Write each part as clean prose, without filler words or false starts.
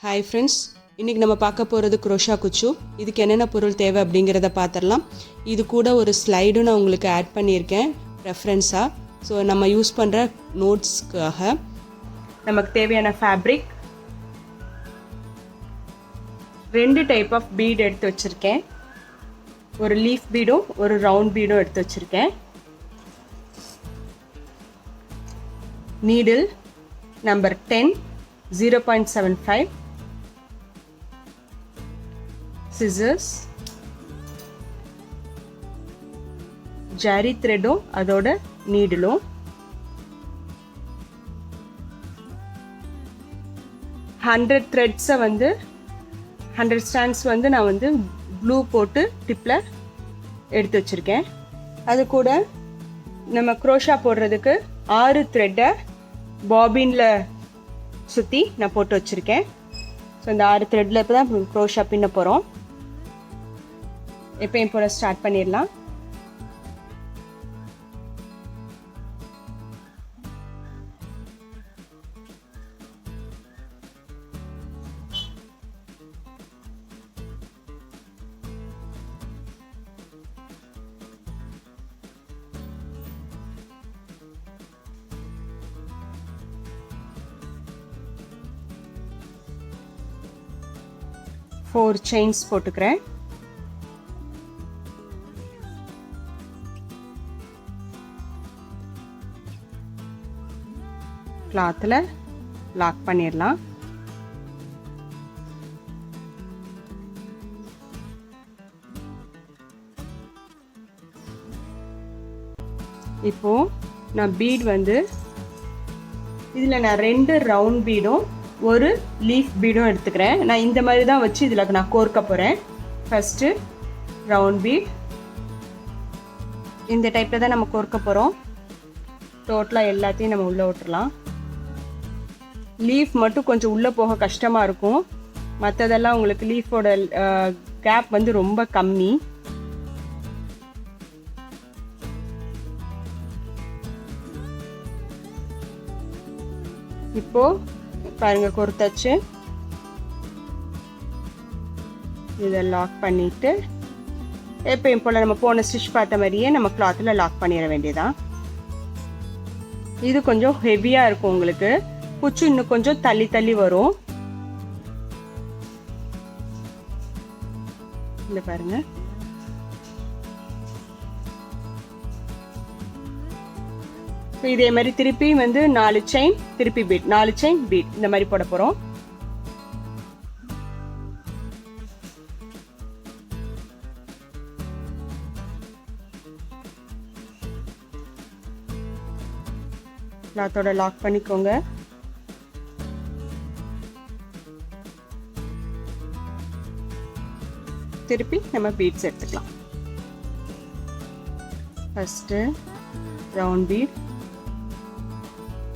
Hi friends, இன்றைக்கி நம்ம பார்க்க போகிறது குரோஷா குச்சு. இதுக்கு என்னென்ன பொருள் தேவை அப்படிங்கிறத பார்த்துடலாம். இது கூட ஒரு ஸ்லைடும் நான் உங்களுக்கு ஆட் பண்ணியிருக்கேன் ரெஃபரன்ஸாக. ஸோ நம்ம யூஸ் பண்ணுற நோட்ஸ்க்காக நமக்கு தேவையான ஃபேப்ரிக் 2 டைப் ஆஃப் பீட் எடுத்து வச்சுருக்கேன். ஒரு லீஃப் பீடும் ஒரு ரவுண்ட் பீடும் எடுத்து வச்சுருக்கேன். Needle number 10 0.75, scissors, Jari threadum அதோட நீடிலும், 100 threads வந்து 100 strands வந்து நான் வந்து ப்ளூ போட்டு டிப்பில் எடுத்து வச்சுருக்கேன். அது கூட நம்ம குரோஷா போடுறதுக்கு 6 த்ரெட்டை பாபினில் சுற்றி நான் போட்டு வச்சுருக்கேன். ஸோ இந்த 6 த்ரெட்டில் இப்போ தான் குரோஷா பின்ன போகிறோம். எப்பயும் போல ஸ்டார்ட் பண்ணிடலாம். ஃபோர் செயின்ஸ் போட்டுக்கிறேன். கிளாத்தில் லாக் பண்ணிடலாம். இப்போ நான் பீட் வந்து இதில் நான் 2 ரவுண்ட் பீடும் ஒரு லீஃப் பீடும் எடுத்துக்கிறேன். நான் இந்த மாதிரி தான் வச்சு இதில் நான் கோர்க்க போகிறேன். ஃபஸ்ட்டு ரவுண்ட் பீட் இந்த டைப்பில் தான் நம்ம கோர்க்க போகிறோம். டோட்டலாக எல்லாத்தையும் நம்ம உள்ளே விட்டுறலாம். லீஃப் மட்டும் கொஞ்சம் உள்ளே போக கஷ்டமாக இருக்கும். மற்றதெல்லாம் உங்களுக்கு லீஃபோட கேப் வந்து ரொம்ப கம்மி. இப்போது பாருங்கள், கொடுத்தாச்சு. இதை லாக் பண்ணிவிட்டு எப்பயும் போல் நம்ம போன ஸ்டிச் பார்த்த மாதிரியே நம்ம கிளாத்தில் லாக் பண்ணிட வேண்டியதான். இது கொஞ்சம் ஹெவியாக இருக்கும் உங்களுக்கு. குச்சு இன்னும் கொஞ்சம் தள்ளி தள்ளி வரும். இந்த பாருங்க, இதே மாதிரி திருப்பி வந்து 4 செயின் திருப்பி பீட், 4 செயின் பீட் இந்த மாதிரி போட போறோம். கிளாத்தோட லாக் பண்ணிக்கோங்க. திருப்பி நம்ம பீட்ஸ் எடுத்துக்கலாம். ஃபர்ஸ்ட் ரவுண்ட் பீட்,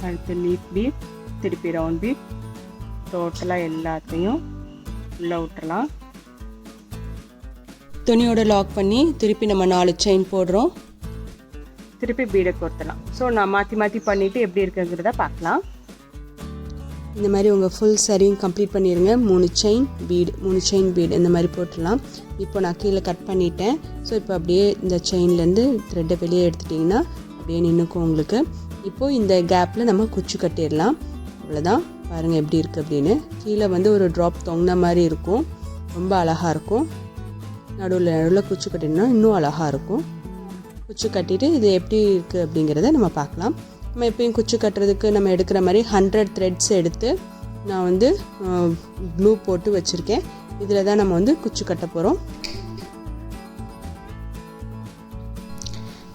அடுத்து லீஃப் பீட், திருப்பி ரவுண்ட் பீட். டோட்டலாக எல்லாத்தையும் உள்ளே விட்டுறலாம். துணியோட லாக் பண்ணி திருப்பி நம்ம 4 செயின் போடுறோம். திருப்பி பீடை கோர்த்தலாம். ஸோ நான் மாற்றி மாற்றி பண்ணிவிட்டு எப்படி இருக்குங்கிறத பார்க்கலாம். இந்த மாதிரி உங்கள் ஃபுல் சரியும் கம்ப்ளீட் பண்ணிடுங்க. 3 செயின் பீடு இந்த மாதிரி போட்டுடலாம். இப்போ நான் கீழே கட் பண்ணிட்டேன். ஸோ இப்போ அப்படியே இந்த செயின்லேருந்து த்ரெட்டை வெளியே எடுத்துட்டிங்கன்னா அப்படியே நின்றுக்கும் உங்களுக்கு. இப்போது இந்த கேப்பில் நம்ம குச்சு கட்டிடலாம். அவ்வளோதான். பாருங்கள் எப்படி இருக்குது அப்படின்னு. கீழே வந்து ஒரு ட்ராப் தொங்கின மாதிரி இருக்கும். ரொம்ப அழகாக இருக்கும். நடுவில் குச்சு கட்டினா இன்னும் அழகாக இருக்கும். குச்சு கட்டிட்டு இது எப்படி இருக்குது அப்படிங்கிறத நம்ம பார்க்கலாம். நம்ம எப்பயும் குச்சு கட்டுறதுக்கு நம்ம எடுக்கிற மாதிரி 100 த்ரெட்ஸ் எடுத்து நான் வந்து ப்ளூ போட்டு வச்சுருக்கேன். இதில் தான் நம்ம வந்து குச்சு கட்ட போகிறோம்.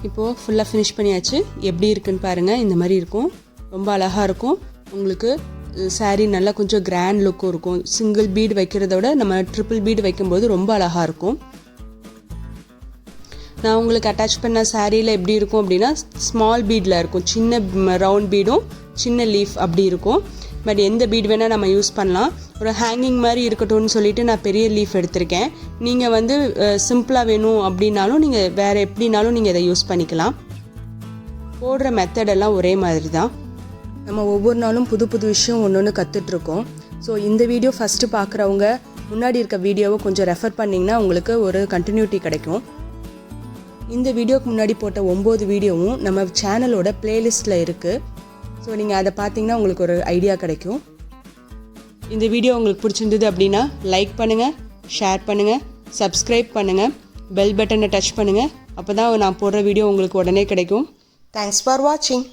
இப்போது ஃபுல்லாக ஃபினிஷ் பண்ணியாச்சு. எப்படி இருக்குன்னு பாருங்கள். இந்த மாதிரி இருக்கும். ரொம்ப அழகாக இருக்கும். உங்களுக்கு சாரீ நல்லா கொஞ்சம் கிராண்ட் லுக்கும் இருக்கும். சிங்கிள் பீடு வைக்கிறத விட நம்ம ட்ரிபிள் பீடு வைக்கும்போது ரொம்ப அழகாக இருக்கும். நான் உங்களுக்கு அட்டாச் பண்ண சாரியில் எப்படி இருக்கும் அப்படின்னா ஸ்மால் பீடில் இருக்கும். சின்ன ரவுண்ட் பீடும் சின்ன லீஃப் அப்படி இருக்கும். பட் எந்த பீட் வேணால் நம்ம யூஸ் பண்ணலாம். ஒரு ஹேங்கிங் மாதிரி இருக்கட்டும்னு சொல்லிட்டு நான் பெரிய லீஃப் எடுத்திருக்கேன். நீங்கள் வந்து சிம்பிளாக வேணும் அப்படின்னாலும் நீங்கள் வேறு எப்படினாலும் நீங்கள் இதை யூஸ் பண்ணிக்கலாம். போடுற மெத்தடெல்லாம் ஒரே மாதிரி தான். நம்ம ஒவ்வொரு நாளும் புது புது விஷயம் ஒன்று ஒன்று கற்றுட்ருக்கோம். ஸோ இந்த வீடியோ ஃபஸ்ட்டு பார்க்குறவங்க முன்னாடி இருக்க வீடியோவை கொஞ்சம் ரெஃபர் பண்ணிங்கன்னா உங்களுக்கு ஒரு கண்டினியூட்டி கிடைக்கும். இந்த வீடியோக்கு முன்னாடி போட்ட 9 வீடியோவும் நம்ம சேனலோட பிளேலிஸ்ட்டில் இருக்குது. ஸோ நீங்கள் அதை பார்த்தீங்கன்னா உங்களுக்கு ஒரு ஐடியா கிடைக்கும். இந்த வீடியோ உங்களுக்கு பிடிச்சிருந்தது அப்படின்னா லைக் பண்ணுங்கள், ஷேர் பண்ணுங்கள், சப்ஸ்கிரைப் பண்ணுங்கள், பெல் பட்டனை டச் பண்ணுங்கள். அப்போ தான் நான் போடுற வீடியோ உங்களுக்கு உடனே கிடைக்கும். தேங்க்ஸ் ஃபார் வாட்சிங்.